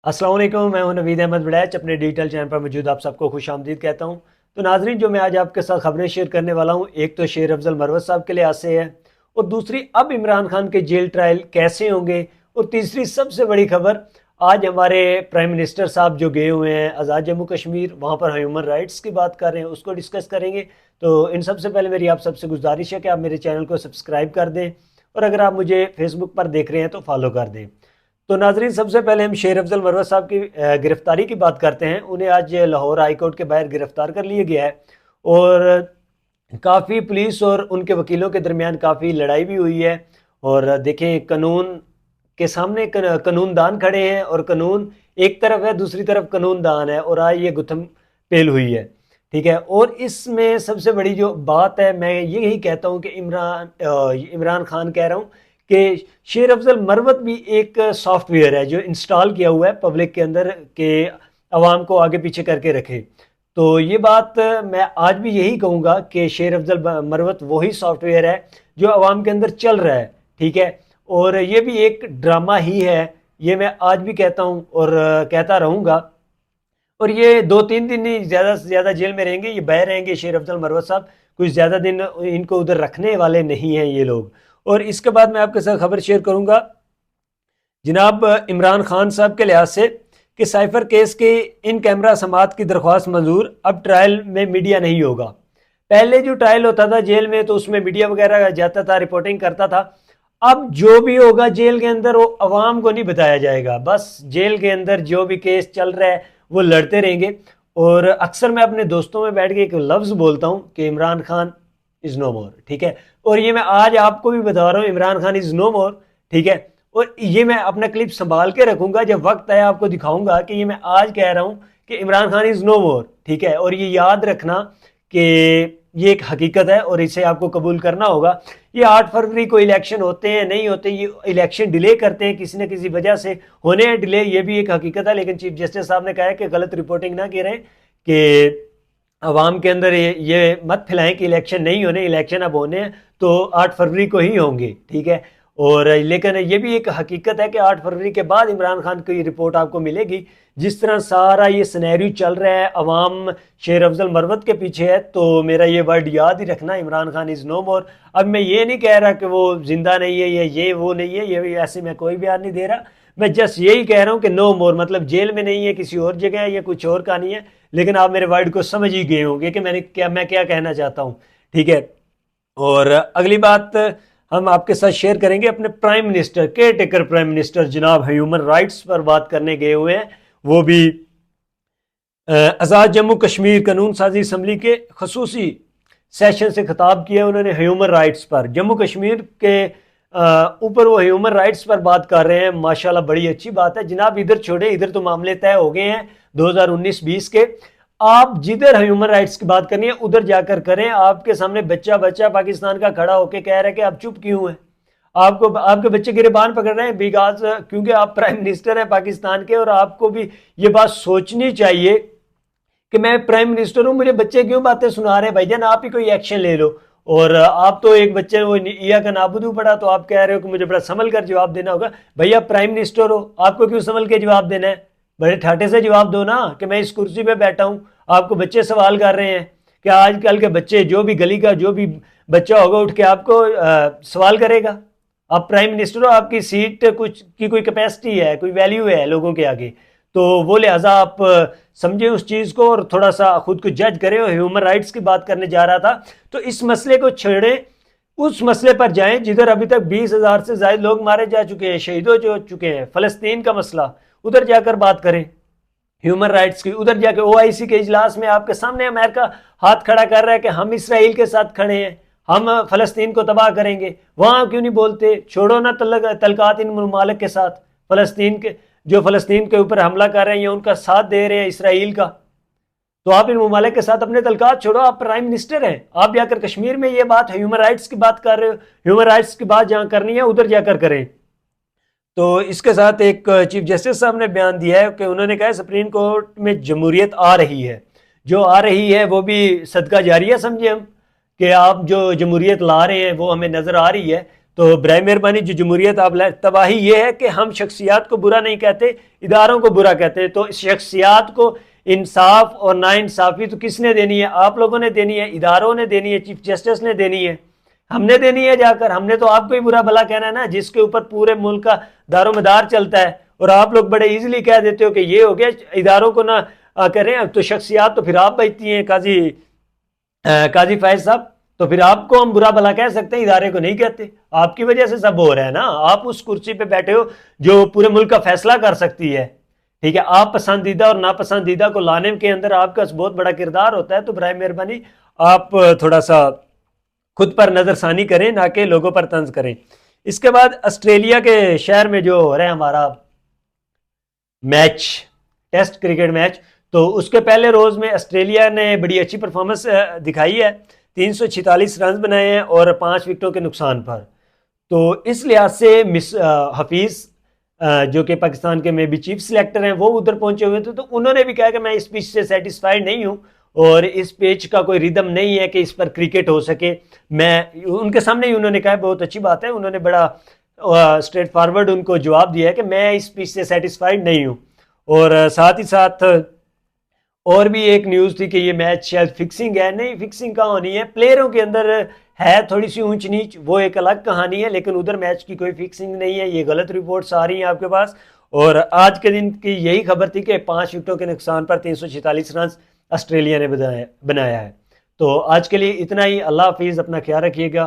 अस्सलाम वालेकुम, मैं हूं नवीद अहमद बड़ैच। अपने डिजिटल चैनल पर मौजूद आप सबको खुश आमदीद कहता हूं। तो नाजरीन, जो मैं आज आपके साथ खबरें शेयर करने वाला हूं, एक तो शेर अफजल मरवत साहब के लिहाज से है, और दूसरी अब इमरान खान के जेल ट्रायल कैसे होंगे, और तीसरी सबसे बड़ी खबर, आज हमारे प्राइम मिनिस्टर साहब जो गए हुए हैं आज़ाद जम्मू कश्मीर, वहाँ पर ह्यूमन राइट्स की बात कर रहे हैं, उसको डिस्कस करेंगे। तो इन सबसे पहले मेरी आप सबसे गुजारिश है कि आप मेरे चैनल को सब्सक्राइब कर दें, और अगर आप मुझे फेसबुक पर देख रहे हैं तो फॉलो कर दें। तो नाजरीन, सबसे पहले हम शेर अफजल मरवत साहब की गिरफ्तारी की बात करते हैं। उन्हें आज लाहौर हाई कोर्ट के बाहर गिरफ्तार कर लिया गया है, और काफ़ी पुलिस और उनके वकीलों के दरमियान काफ़ी लड़ाई भी हुई है। और देखें, कानून के सामने कानूनदान खड़े हैं, और कानून एक तरफ है, दूसरी तरफ कानूनदान है, और आज ये गुत्थम पेल हुई है। ठीक है, और इसमें सबसे बड़ी जो बात है, मैं यही कहता हूँ कि इमरान खान कह रहा हूँ कि शेर अफजल मरवत भी एक सॉफ्टवेयर है जो इंस्टॉल किया हुआ है पब्लिक के अंदर, के आवाम को आगे पीछे करके रखे। तो ये बात मैं आज भी यही कहूँगा कि शेर अफजल मरवत वही सॉफ्टवेयर है जो आवाम के अंदर चल रहा है। ठीक है, और ये भी एक ड्रामा ही है, ये मैं आज भी कहता हूँ और कहता रहूँगा। और ये 2-3 दिन ही ज़्यादा से ज़्यादा जेल में रहेंगे, ये बाहर रहेंगे शेर अफजल मरवत साहब, कुछ ज़्यादा दिन इनको उधर रखने वाले नहीं हैं ये लोग। और इसके बाद मैं आपके साथ खबर शेयर करूँगा जनाब इमरान खान साहब के लिहाज से, कि साइफर केस के इन कैमरा समात की दरख्वास्त मंजूर, अब ट्रायल में मीडिया नहीं होगा। पहले जो ट्रायल होता था जेल में तो उसमें मीडिया वगैरह जाता था, रिपोर्टिंग करता था। अब जो भी होगा जेल के अंदर वो अवाम को नहीं बताया जाएगा, बस जेल के अंदर जो भी केस चल रहा है वो लड़ते रहेंगे। और अक्सर मैं अपने दोस्तों में बैठ के एक लफ्ज़ बोलता हूँ कि इमरान खान इज़ नो मोर। ठीक है, और ये मैं आज आपको भी बता रहा हूँ, इमरान खान इज़ नो मोर। ठीक है, और ये मैं अपना क्लिप संभाल के रखूंगा, जब वक्त आया आपको दिखाऊंगा कि ये मैं आज कह रहा हूँ कि इमरान खान इज़ नो मोर। ठीक है, और ये याद रखना कि ये एक हकीकत है और इसे आपको कबूल करना होगा। ये 8 फरवरी को इलेक्शन होते हैं, नहीं होते, ये इलेक्शन डिले करते हैं किसी न किसी वजह से, होने हैं डिले, ये भी एक हकीकत है। लेकिन चीफ जस्टिस साहब ने कहा है कि गलत रिपोर्टिंग ना करें, कि अवाम के अंदर ये मत फैलाएं कि इलेक्शन नहीं होने, इलेक्शन अब होने हैं तो 8 फरवरी को ही होंगे। ठीक है, और लेकिन ये भी एक हकीकत है कि 8 फरवरी के बाद इमरान खान की रिपोर्ट आपको मिलेगी। जिस तरह सारा ये सिनेरियो चल रहा है, अवाम शेर अफजल मरवत के पीछे है, तो मेरा ये वर्ड याद ही रखना, इमरान खान इज़ नो मोर। अब मैं ये नहीं कह रहा कि वो जिंदा नहीं है, ये वो नहीं है, ये ऐसे मैं कोई बयान नहीं दे रहा। मैं जस्ट यही कह रहा हूँ कि नो मोर मतलब जेल में नहीं है, किसी और जगह है, या कुछ और कहानी है। लेकिन आप मेरे वर्ड को समझ ही गए होंगे कि मैं क्या कहना चाहता हूँ। ठीक है, और अगली बात हम आपके साथ शेयर करेंगे अपने prime minister, care taker prime minister जनाब ह्यूमन राइट्स पर बात करने गए हुए हैं। वो भी आज़ाद जम्मू कश्मीर कानून साजी असम्बली के खसूसी सेशन से खिताब किया उन्होंने ह्यूमन राइट्स पर, जम्मू कश्मीर के ऊपर वो ह्यूमन राइट्स पर बात कर रहे हैं। माशाल्लाह बड़ी अच्छी बात है जनाब, इधर छोड़े, इधर तो मामले तय हो गए हैं 2019-20 के। आप जिधर ह्यूमन राइट्स की बात करनी है उधर जाकर करें। आपके सामने बच्चा बच्चा पाकिस्तान का खड़ा होकर कह रहा है कि आप चुप क्यों हैं, आपको आपके बच्चे गिरबान पकड़ रहे हैं बिकॉज क्योंकि आप प्राइम मिनिस्टर हैं पाकिस्तान के, और आपको भी ये बात सोचनी चाहिए कि मैं प्राइम मिनिस्टर हूं, मुझे बच्चे क्यों बातें सुना रहे हैं। भाईजान आप ही कोई एक्शन ले लो। और आप तो एक बच्चे वो ईया का नाबुदू पड़ा, तो आप कह रहे हो कि मुझे बड़ा संभल कर जवाब देना होगा। भैया प्राइम मिनिस्टर हो, आपको क्यों संभल के जवाब देना है, बड़े ठाटे से जवाब दो ना कि मैं इस कुर्सी पे बैठा हूं। आपको बच्चे सवाल कर रहे हैं कि आजकल के बच्चे, जो भी गली का जो भी बच्चा होगा उठ के आपको सवाल करेगा। आप प्राइम मिनिस्टर हो, आपकी सीट कुछ की कोई कैपेसिटी है, कोई वैल्यू है लोगों के आगे, तो वो लिहाजा आप समझे उस चीज़ को और थोड़ा सा खुद को जज करें। और ह्यूमन राइट्स की बात करने जा रहा था, तो इस मसले को छेड़ें, उस मसले पर जाएं जिधर अभी तक 20,000 से ज्यादा लोग मारे जा चुके हैं, शहीद हो चुके हैं, फलस्तीन का मसला, उधर जाकर बात करें ह्यूमन राइट्स की। उधर जाके OIC के इजलास में आपके सामने अमेरिका हाथ खड़ा कर रहा है कि हम इसराइल के साथ खड़े हैं, हम फलस्तीन को तबाह करेंगे, वहां क्यों नहीं बोलते। छोड़ो ना तलकात इन ममालिक के साथ, फलस्तीन के जो फलस्तीन के ऊपर हमला कर रहे हैं या उनका साथ दे रहे हैं इसराइल का, तो आप इन ममालिक के साथ अपने तलकात छोड़ो। आप प्राइम मिनिस्टर हैं, आप जाकर कश्मीर में ये बात ह्यूमन राइट्स की बात कर रहे हो, ह्यूमन राइट्स की बात जहां करनी है उधर जाकर करें। तो इसके साथ एक चीफ जस्टिस साहब ने बयान दिया है कि उन्होंने कहा सुप्रीम कोर्ट में जमहूरियत आ रही है, जो आ रही है वो भी सदका जारिया समझे हम, कि आप जो जमहूरियत ला रहे हैं वो हमें नज़र आ रही है। तो बराए मेहरबानी जो जमहूरियत आप तबाही ये है कि हम शख्सियात को बुरा नहीं कहते, इदारों को बुरा कहते हैं। तो शख्सियात को इंसाफ और नाइंसाफ़ी तो किसने देनी है? आप लोगों ने देनी है, इदारों ने देनी है, चीफ जस्टिस ने देनी है, हमने देनी है जाकर। हमने तो आपको ही बुरा भला कहना है ना, जिसके ऊपर पूरे मुल्क का दारोमदार चलता है। और आप लोग बड़े इजीली कह देते हो कि ये हो गया, इदारों को ना करें। तो शख्सियात तो फिर आप बैठती हैं, काजी फैज साहब, तो फिर आपको हम बुरा भला कह सकते हैं, इदारे को नहीं कहते। आपकी वजह से सब हो रहा है ना। आप उस कुर्सी पे बैठे हो जो पूरे मुल्क का फैसला कर सकती है, ठीक है। आप पसंदीदा और नापसंदीदा को लाने के अंदर आपका बहुत बड़ा किरदार होता है। तो बराए मेहरबानी आप थोड़ा सा खुद पर नजरसानी करें, ना कि लोगों पर तंज करें। इसके बाद ऑस्ट्रेलिया के शहर में जो हो रहा है हमारा मैच, टेस्ट क्रिकेट मैच, तो उसके पहले रोज में ऑस्ट्रेलिया ने बड़ी अच्छी परफॉर्मेंस दिखाई है, 346 रन बनाए हैं और 5 विकेटों के नुकसान पर। तो इस लिहाज से हफीज जो कि पाकिस्तान के में भी चीफ सिलेक्टर हैं, वो उधर पहुंचे हुए थे। तो उन्होंने भी कहा कि मैं इस पिच से सेटिस्फाइड नहीं हूं और इस पिच का कोई रिदम नहीं है कि इस पर क्रिकेट हो सके। मैं उनके सामने ही उन्होंने कहा, बहुत अच्छी बात है, उन्होंने बड़ा स्ट्रेट फॉरवर्ड उनको जवाब दिया है कि मैं इस पिच से सेटिस्फाइड नहीं हूं। और साथ ही साथ और भी एक न्यूज़ थी कि ये मैच शायद फिक्सिंग है। नहीं, फिक्सिंग कहाँ होनी है, प्लेयरों के अंदर है थोड़ी सी ऊंच नीच, वो एक अलग कहानी है, लेकिन उधर मैच की कोई फिक्सिंग नहीं है। ये गलत रिपोर्ट्स आ रही हैं आपके पास। और आज के दिन की यही खबर थी कि 5 विकेटों के नुकसान पर 346 रन ऑस्ट्रेलिया ने बनाया है। तो आज के लिए इतना ही। अल्लाह हाफिज़, अपना ख्याल रखिएगा।